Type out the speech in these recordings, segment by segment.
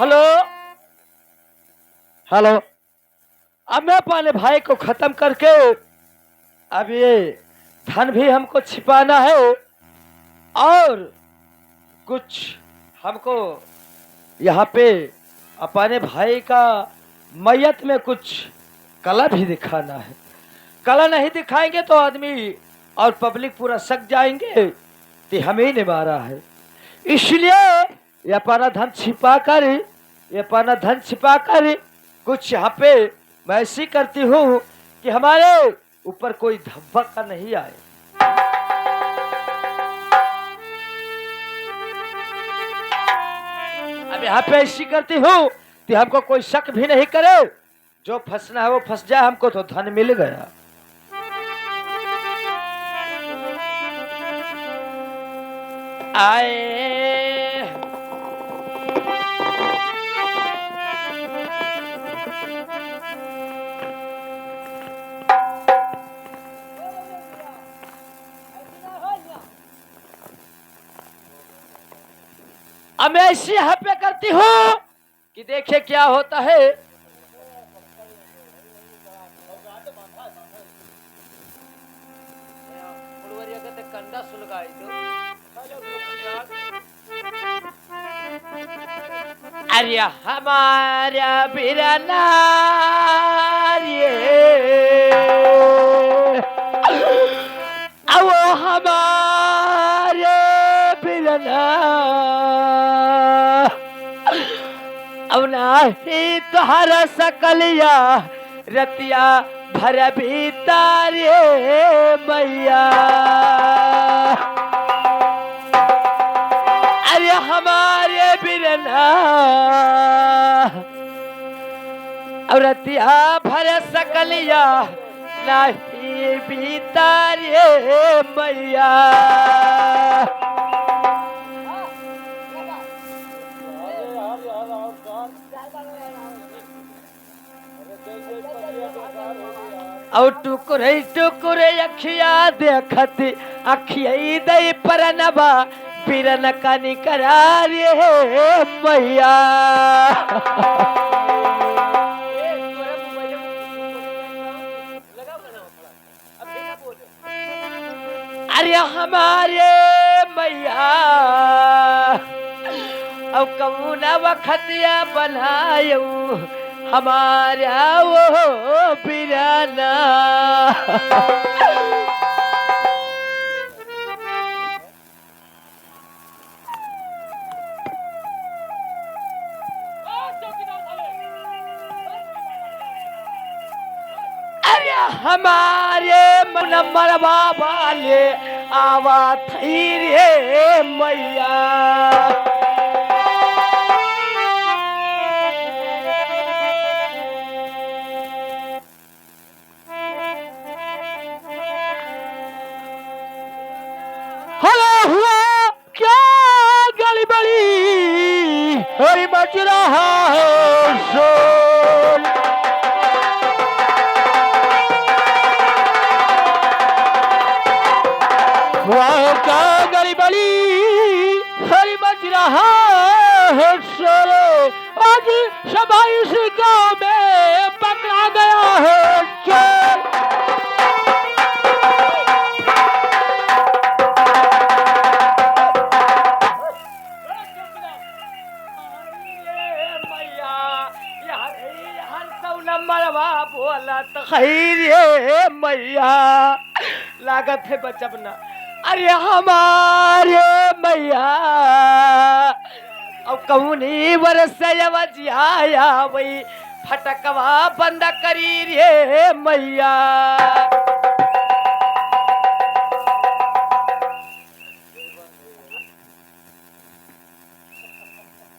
Hello hello. अब मैं अपने भाई को खत्म करके अब ये धन भी हमको छिपाना है और कुछ हमको यहाँ पे अपने भाई का मैयत में कुछ कला भी दिखाना है। कला नहीं दिखाएंगे तो आदमी और पब्लिक पूरा सक जाएंगे कि हमें ने मारा है। इसलिए ये अपना धन छिपा कर कुछ यहाँ पे मैं ऐसी करती हूँ कि हमारे ऊपर कोई धब्बा का नहीं आए। अब यहाँ पे ऐसी करती हूँ कि हमको कोई शक भी नहीं करे। जो फंसना है वो फंस जाए, हमको तो धन मिल गया। आए अब मैं ऐसी यहाँ पे करती हूँ कि देखे क्या होता है। अरे हमारा बिरना वो हमारे बिरना अब नाही तुहरा सकलिया रतिया भर भीतर मैया। अरे हमारे बिरना अब रतिया भर सकलिया नहीं भीतर मैया। और टुकुरे टुकुरे अखिया देखत अखिया दई परनबा बिरन का निकरार मैया। अरे हमारे मैया अब कबूना वखतिया बनायो हमारा वो बिराना। अरे हमारे नंबर बाबा ले आवा थी रे मैया। हरी मच रहा है शोर। वहाँ का गली बली हरी मच रहा है शोर। आज सबाइस गांव में पकड़ा गया है चोर। खैर मैया लागत है बचपना। अरे हमारे मैया अब कौनी वर्ष आया वही फटकवा बंद करी रे मैया।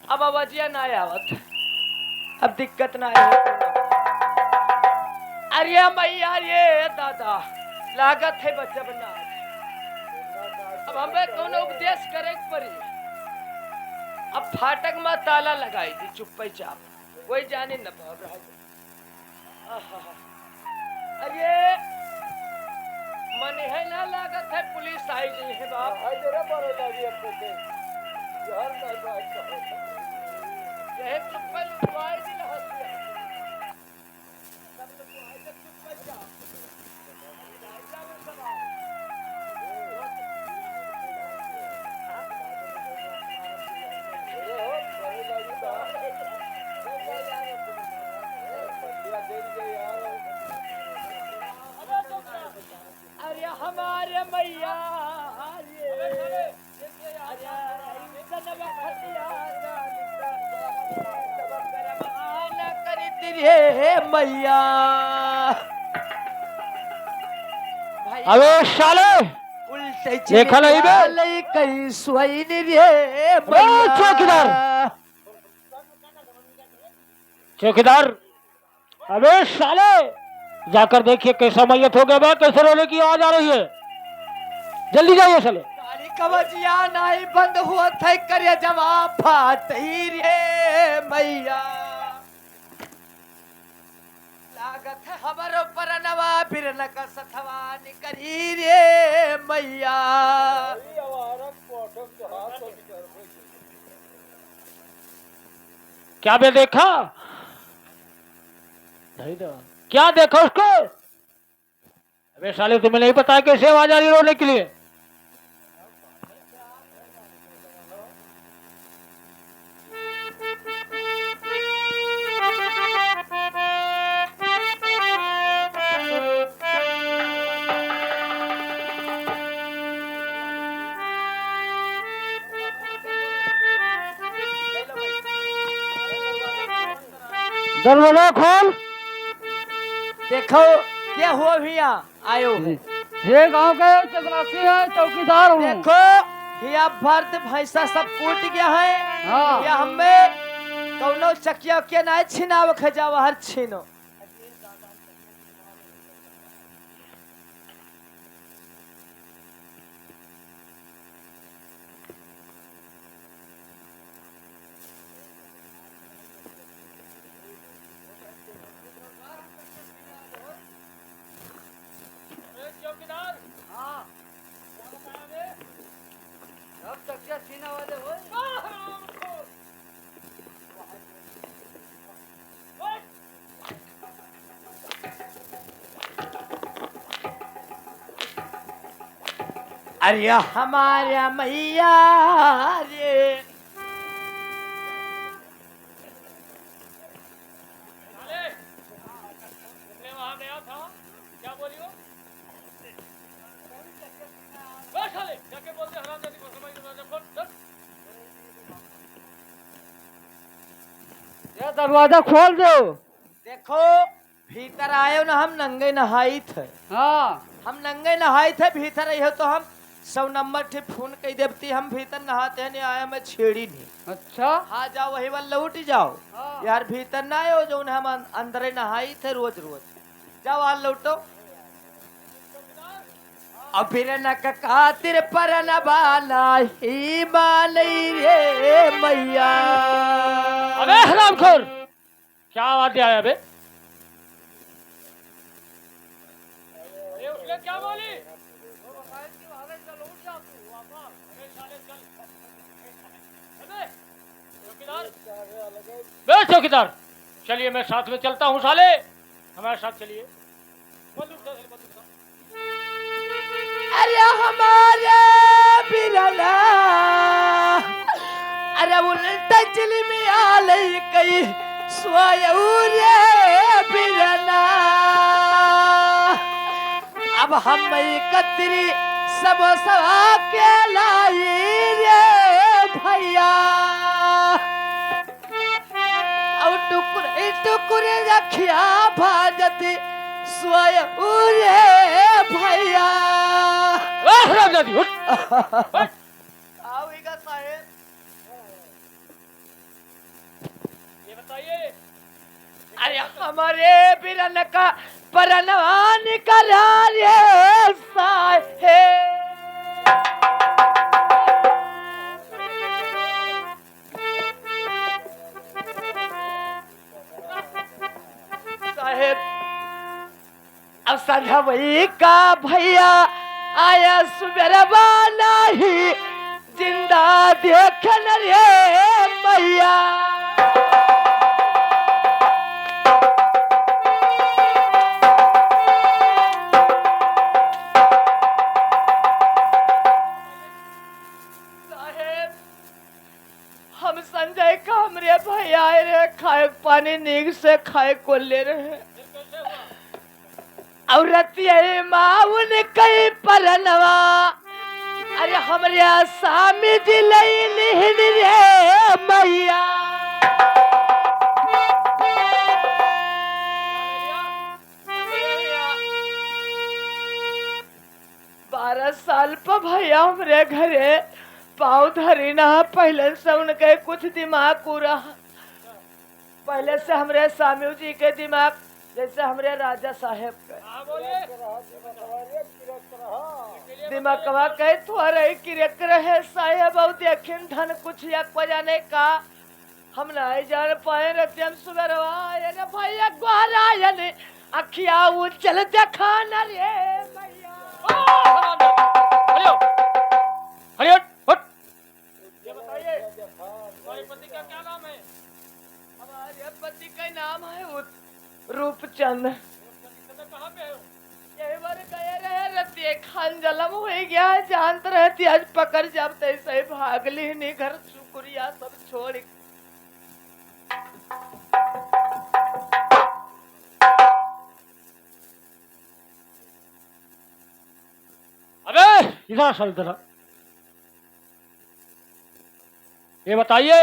अब आवाजिया ना आवत, अब दिक्कत ना है। अरे मैया ये दादा लागत है बच्चा बना। अब हमें कौन उपदेश करे पड़ी। अब फाटक में ताला लगाई थी चुप्पे चाप, कोई जाने न पाव रहा। अरे मन है ना लागत है पुलिस आई नहीं है बाप। यह रे मैया अबे साले उल्टे देखा नहीं बे? कहीं सुई रे चौकीदार चौकीदार अबे साले जाकर देखिए कैसा मैयत हो गया बा, कैसे रोने की आवाज आ रही है। जल्दी जाइए साले। गाड़ी कवजिया नहीं बंद हुआ थे करे जवाब फाटी रे मैया लागत है हमारो परनवा फिर न का सथवा निकरी रे मैया क्या बे देखा? नहीं तो क्या देखा उसको? अबे साले तुम्हें नहीं पता कैसे आवाज आ रही रोने के लिए? दरवाजा खोल। देखो क्या हुआ भैया आयो ये गांव के चपरासी है, चौकीदार हूँ। देखो भैया भर्त भैंसा सब कूट गया है हाँ। या हमें कौनो चकिया के ना छिनाव खजाव हर छीनो अरे हमारे मैया रे दरवाजा खोल दो। देखो भीतर आयो ना हम नंगे नहाई थे हाँ। हम नंगे नहाई थे भीतर आई हो तो हम 100 नंबर थे फोन कही देवती हम भीतर नहाते हैं नहीं आया मैं छेड़ी नहीं। अच्छा हाँ जाओ वही वाल लौट जाओ हाँ। यार भीतर ना आयो जो हम अंदर नहाई थे रोज रोज जाओ आ लौटो अब फिर न खातिर पर न बाला ही मालई रे मैया। अबे हरामखोर क्या आवाज आया बे? क्या बोली? बे चौकीदार चलिए मैं साथ में चलता हूँ साले हमारे साथ चलिए। अरे हमारे बिरला अरे उल्टा चिली में आलई कई सोयऊरे बिरला अब हम कतरी सब सवा के लाई रे भैया अब टुकुर टुकुर रखिया भाजती सोयऊरे भैया। हरामजादी उठ। आवेगा साहेब ये बताइए अरे हमारे बिरन का परनवान करा रे साहेब साहेब अब संध्या वही का भैया आया सुबेरवा नहीं जिंदा देखन रे मैया। साहेब हम संजय का हमरे भैया आए रे खाए पानी नीक से खाए को ले रहे और रतिया माउन कई परनवा अरे हमरे सामी जी लई लिहन रे मैया। भैया हमरे घरे पाँव धरी ना, पहले से उनके कुछ दिमाग पूरा, पहले से हमरे स्वामी जी के दिमाग जैसे हमरे राजा साहेब के दिमागवा के थोड़े किरक रहे साहेब, और देखिन धन कुछ या को जाने का हम नहीं जान पाए रतियन सुबरवा ने भैया ग्वारा यानी अखिया उछल देखा न रे भैया। हरियो हट। ये बताइए हमारे पति का क्या नाम है? हमारे पति का नाम है रूपचंद। कहाँ पे हो? यही बार गए रहे रतिये खान जलम हो गया, जानते रहती आज पकड़ जब तैसे ही भाग ली नहीं घर शुक्रिया सब छोड़। अबे इधर चल जरा, ये बताइए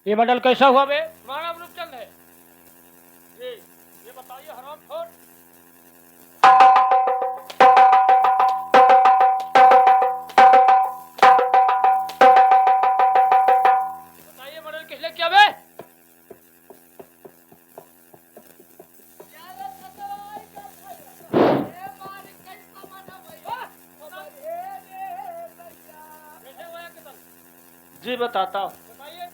ये मंडल कैसा हुआ बे? हमारा नाम रूपचंद है। ये बताइए हरामखोर, बताइए मंडल किस लिए किया बे? जी बताता हूँ। बताइए।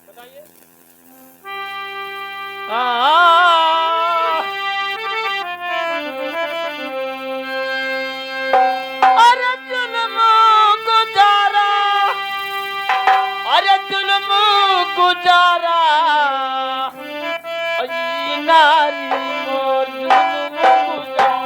बताइए। अरे जुल्म गुजारा, अरे जुल्म गुजारा, नारी मोर जुल्म गुजारा।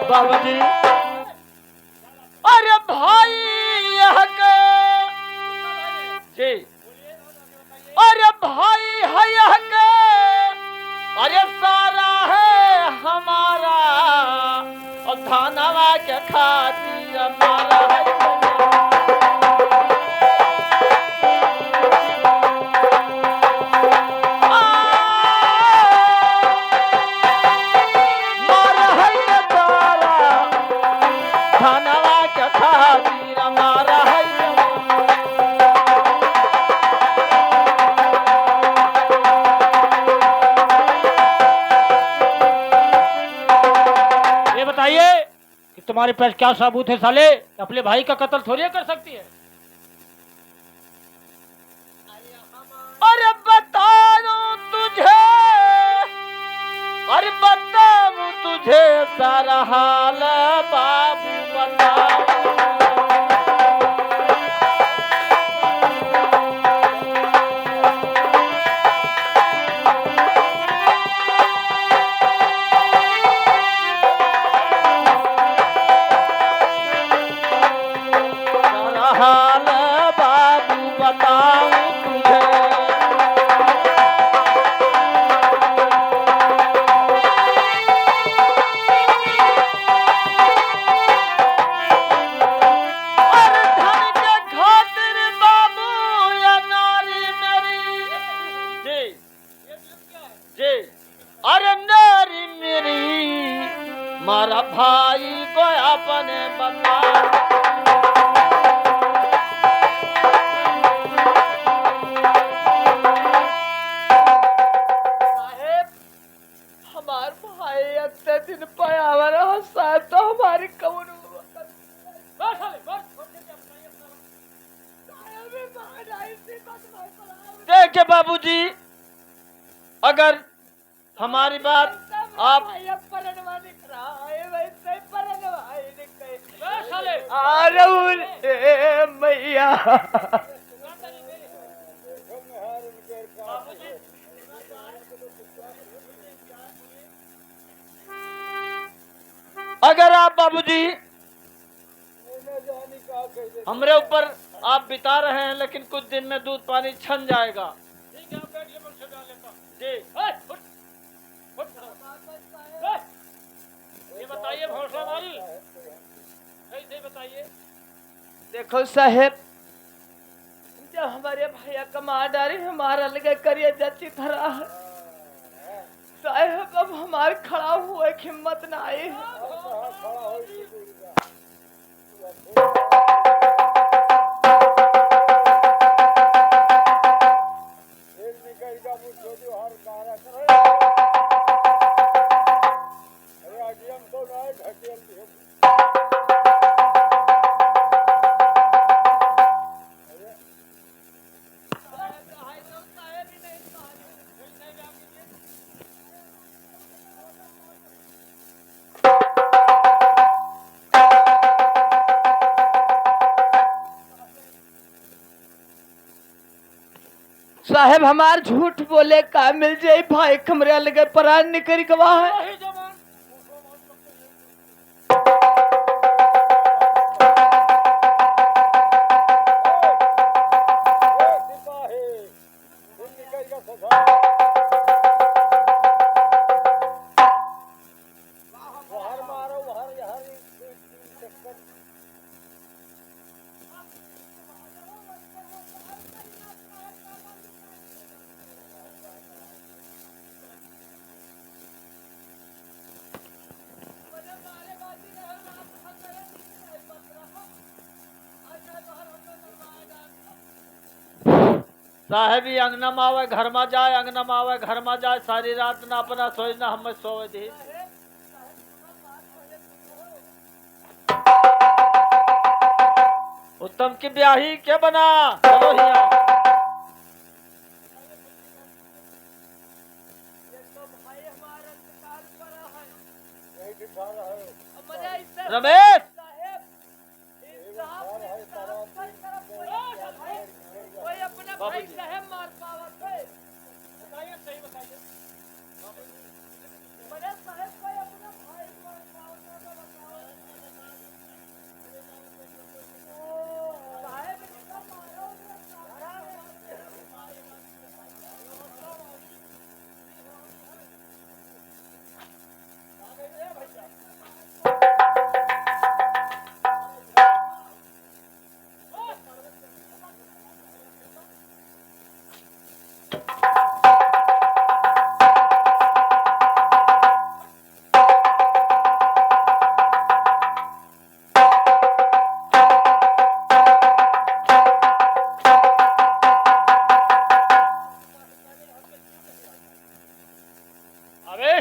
बाबा जी अरे भाई यह के जी, अरे भाई है यह के, अरे सारा है हमारा और थानवा के खातिर हमारा है। तुम्हारे पास क्या सबूत है साले? अपने भाई का कत्ल थोड़ी कर सकती है। अरे बताऊं तुझे, अरे बताऊं तुझे सारा हाल बाबू बताऊं। हाल बाबू बताऊं तुझे, अरे धन के खातिर बाबू या नारी मेरी जी जी, अरे नारी मेरी मारा भाई को अपने बता। दिन पायावर तो हमारी कौन देखिए बाबूजी, अगर हमारी बात आप अरे मैया अगर आप बाबूजी हमरे ऊपर आप बिता रहे हैं, लेकिन कुछ दिन में दूध पानी छन जाएगा। जी ये बताइए भौसलावाल, कैसे बताइए। देखो साहेब, जब हमारे भैया का मार डाली हमारा लगे करिए जची धरा है साहेब, अब हमारे खड़ा हुए की हिम्मत ना आई है। साहेब हमार झूठ बोले का मिल जाए भाई, कमरे लगे परान निकल गवाह है। साहेब ही अंगना में आवे घर में जाए, अंगना में आवे घर में जाए, सारी रात ना अपना सोई ना हमें सोवे दी। उत्तम की ब्याही क्या बना, चलो हिया। रमेश भाई साहब मार पावत है, बताइए सही बताइए। बड़े साहब कोई अपना भाई मार पावत है तो बताओ। साहब इसका मारो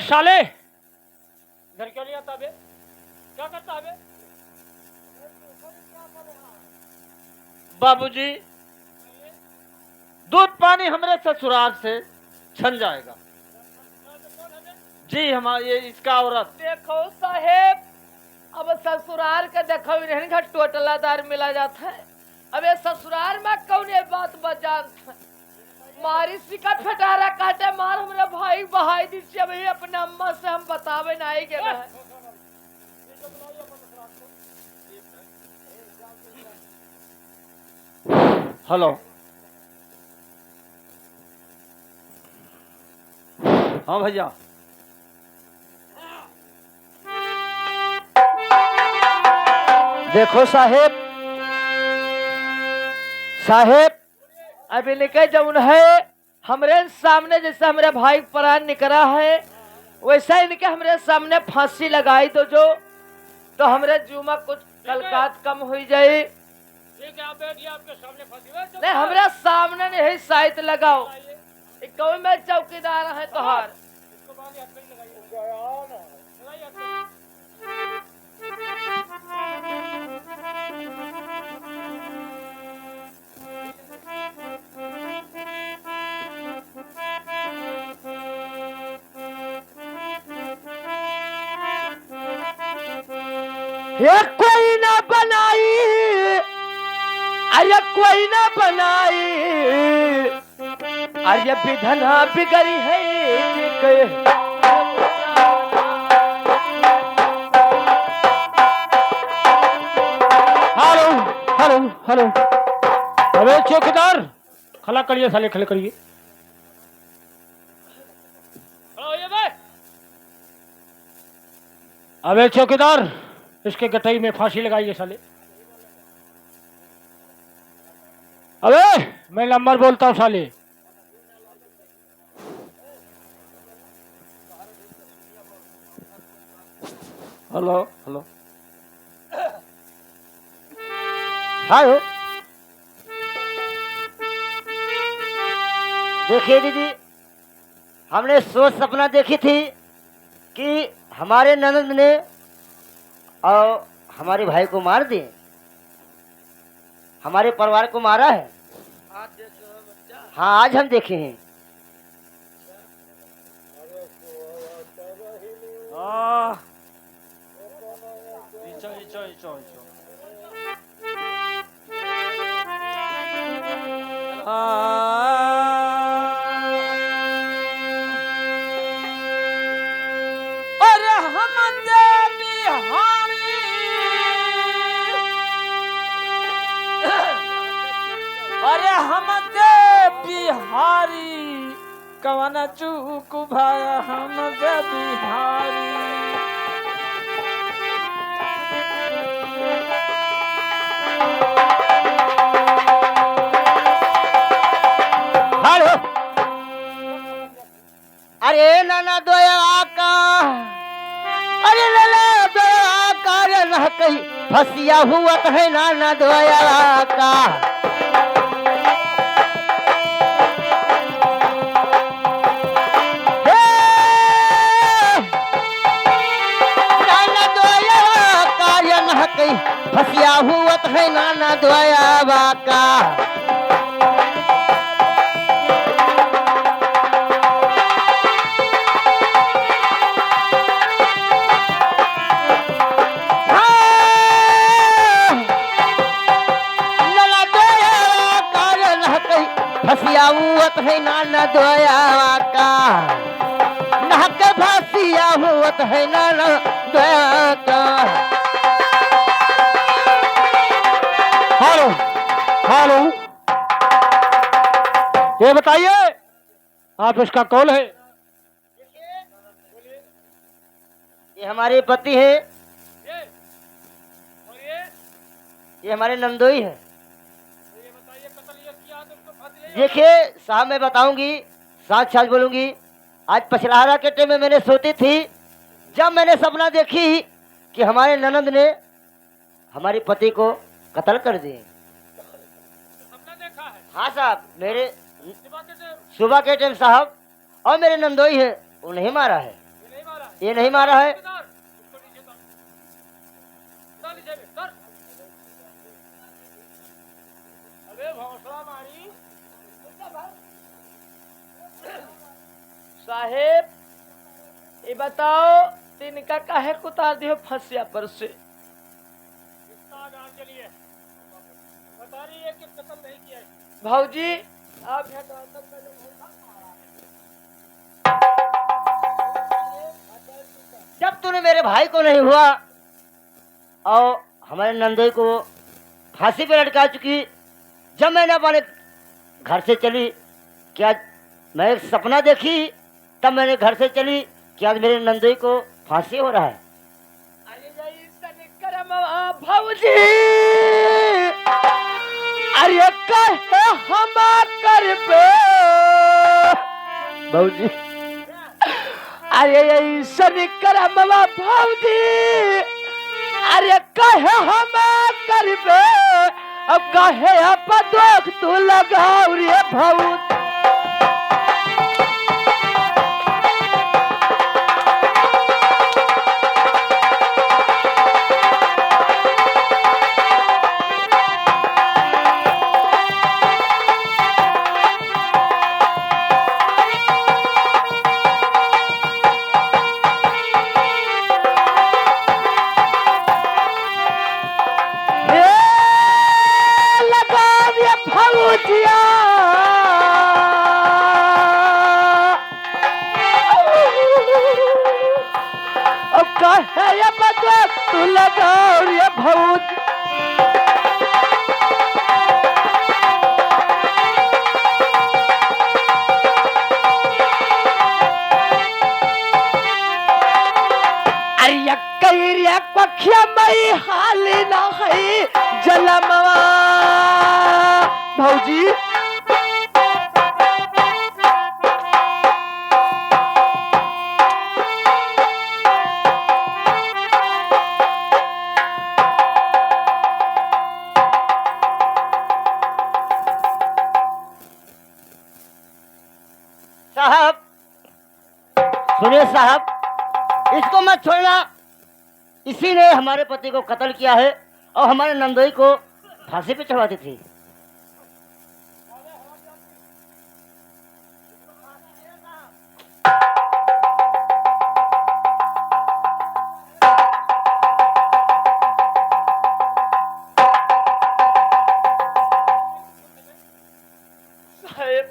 साले घर क्यों नहीं आता बे, क्या करता बे? बाबूजी दूध पानी हमारे ससुराल से छन जाएगा। जी हमारे ये इसका औरत। देखो साहेब, अब ससुराल का देखो इन्हें घर टोटलादार मिला जाता है। अब ये ससुराल में कौन ये बात बजान था, मारी सिकट फटारा काटे मार हमारे भाई बहाई दीजिए भाई, अपने अम्मा से हम बतावे ना आई गए। हेलो हाँ भैया, देखो साहेब, साहेब अभी निकल जब है हमरे सामने, जैसे हमारे भाई प्राण निकला है वैसा ही निकल हमरे सामने फांसी लगाई तो जो, तो हमरे जुमा कुछ कलकात कम हो जाए। आपके सामने फांसी नहीं हमारे सामने नहीं साइड लगाओ, कौन में चौकीदार है तोहार। ये कोई ना बनाई, अरे कोई ना बनाई, अरे विधना बिगड़ी है कि हेलो हेलो हेलो। अबे चौकीदार, खला करिए साले, खले करिए। अबे चौकीदार, इसके गटाई में फांसी लगाइए साले। अबे मैं नंबर बोलता हूँ साले। Hello hello. हेलो, देखिए दीदी, हमने सोच सपना देखी थी कि हमारे ननद ने और हमारे भाई को मार दिए, हमारे परिवार को मारा है। हाँ, आज हम देखे हैं। अरे हम बिहारी, अरे हम बिहारी, कवन चूक भाया हम बिहारी। हेलो। अरे नाना दोया का, अरे नाना दोया का, रे न कहीं फसिया हुआ है नाना दोया का। नाना दोया का, रे न कहीं फसिया हुआ है नाना दोया का। फसियावत है नाना दोया का, नहक फसियावत है नाना दोया का। Hello hello. ये बताइए आप इसका कौन है? ये हमारे पति है, ये हमारे नंदोई है। देखिए साहब, मैं बताऊंगी, साथ साथ बोलूंगी। आज पछलारा के टाइम में मैंने सोती थी, जब मैंने सपना देखी कि हमारे ननद ने हमारे पति को कत्ल कर दिए। सपना देखा है? हाँ साहब, मेरे सुबह के टाइम साहब, और मेरे नंदोई है, वो नहीं मारा है, ये नहीं मारा है। साहेब ये बताओ, तिनका काहे को उतार दियो फंसिया पर से? भाऊजी आप जब तूने मेरे भाई को नहीं हुआ और हमारे नंदोई को फांसी पे लटका चुकी, जब मैंने अपने घर से चली, क्या मैं एक सपना देखी, तब मैंने घर से चली कि आज मेरे नंदोई को फांसी हो रहा है। भाऊजी अरे कहे हम करबे भाऊजी, अरे ऐसन करमवा भाऊजी, अरे कहे हम करबे, अब कहे अब दोख तू लगाओ रे भाऊजी। कहे ये बदवा तू लगाओ ये भौज अरे कैरिया पखिया मई हाल ना है जलमवा भौजी साहब सुनिए साहब, इसको मत छोड़ना। इसी ने हमारे पति को कत्ल किया है और हमारे नंदोई को फांसी पे चढ़वा दी थी। साहेब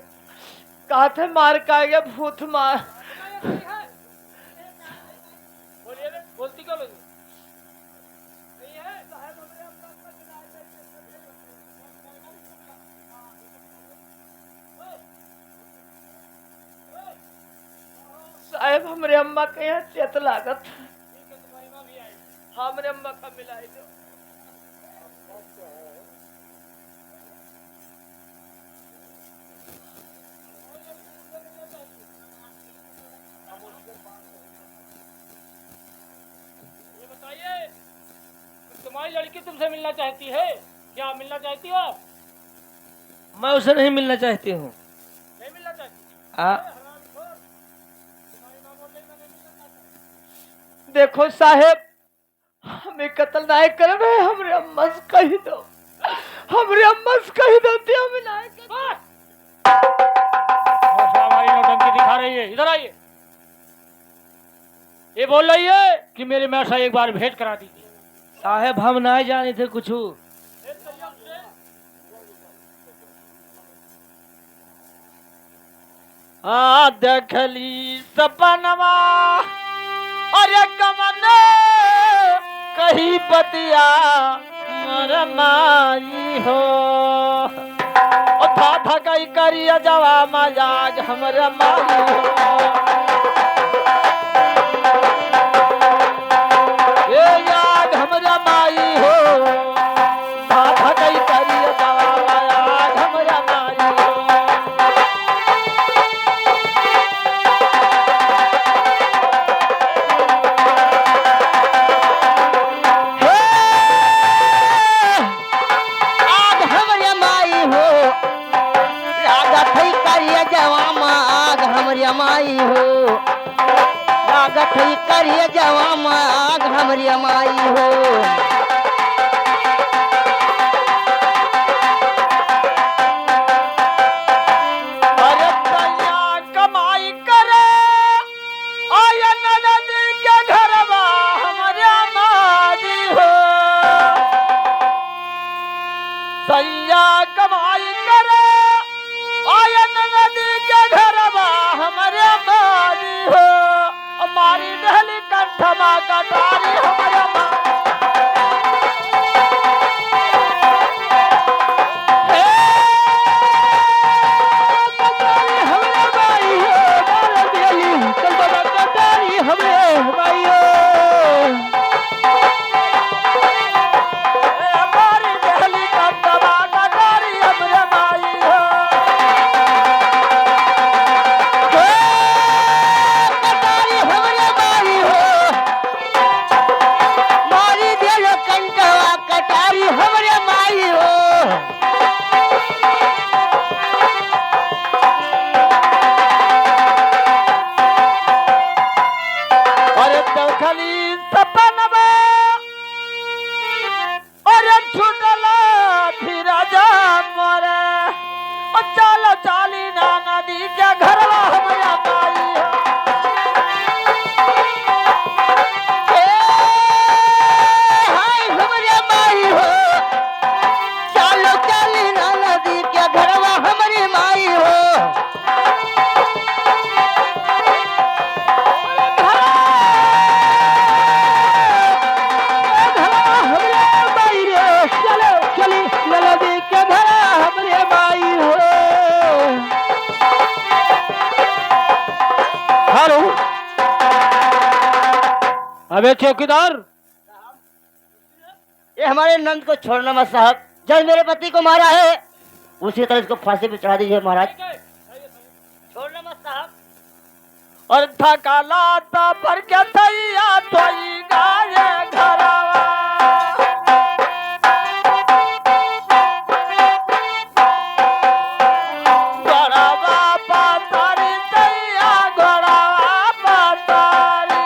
कहा थे मार का गया भूत मार बोलती क्यों लगी? साहेब हमरे अम्मा के यहाँ चेत लागत। हाँ हमरे अम्मा का मिलाई दो। ये बताइए, तुम्हारी लड़की तुमसे मिलना चाहती है? क्या मिलना चाहती हो आप? मैं उसे नहीं मिलना चाहती हूँ। नहीं मिलना चाहती? देखो साहेब हमें कत्ल नहीं कर रहे, हमरे अम्मा से कही दो, हमरे अम्मा से कही दो ते हमें नहीं कर। हमारी नौटंकी दिखा रही है, इधर आइए। ये बोल रही है कि मेरे मेरे से एक बार भेंट करा दीजिए। साहेब हम नहीं जाने थे कुछ। देखली सपनवा अरे कमने कही बतिया मर माई हो था कई करिया जवा मजाज हमर माई हो ए याद हमर माई हो था कई करिया जवा मजाज हमर माई हो माई हो लागत ही करिए जवा माग हमरी माई हो अरे तैया कमाई करे आया ननद के घरवा हमरे माई हो तैया कमाई करे आया ननद के घरवा हमरे माई हो हमारी दहली कंठमा कटारी हमरे माई अबे चौकीदार, ये हमारे नंद को छोड़ना मत साहब। जब मेरे पति को मारा है उसी तरह इसको फांसी पे चढ़ा दीजिए महाराज। छोड़ना मत साहब। और थकाला तो पर के तैया तोई गाये घरवा घोड़ावा पातारी तैया घोड़ावा पातारी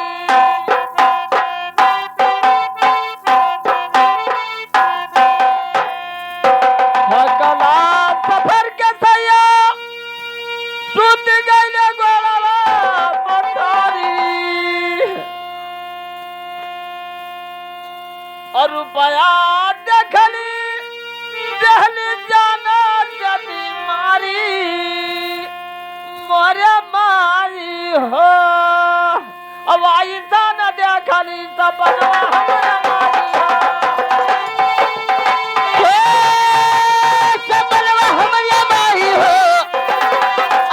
थकाला तो पर के तैया सुत गईले घोड़ावा पातारी और रुपया देखली देहली जाना जदी मारी मोरे मारी हो अब आई जाना देखली सपना हमरे मारी हो सपनवा हमारी माई हो,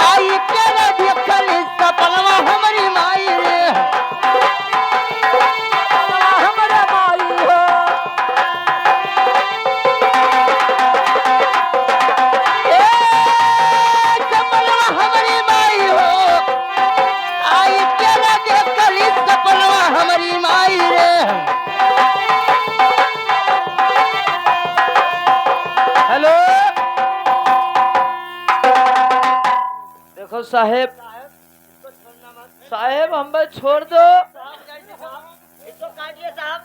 आई केरा देखली सपनवा हमारी माई रे। सपना हमरे मारी हो सपनवा हमारी माई हो, आई केरा देखली सपनवा हमारी माई रे। हेलो देखो साहेब साहेब हमें छोड़ दो इसको काटिए साहब।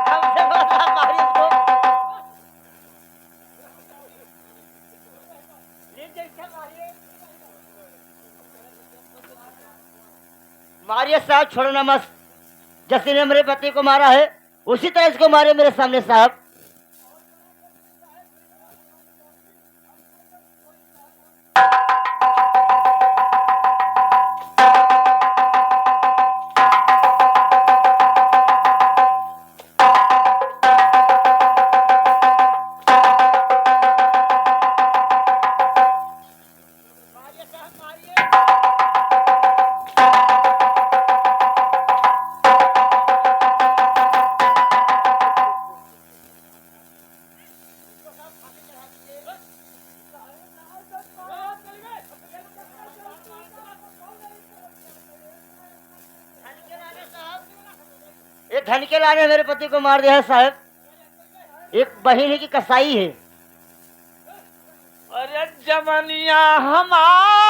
हमसे बड़ा मारिए इसको। मारिए साहब, छोड़ना मत। जैसे ने मेरे पति को मारा है उसी तरह इसको मारे मेरे सामने साहब। ये धन के लाने मेरे पति को मार दिया है साहब। एक बहिनी की कसाई है। अरे जमनिया हमार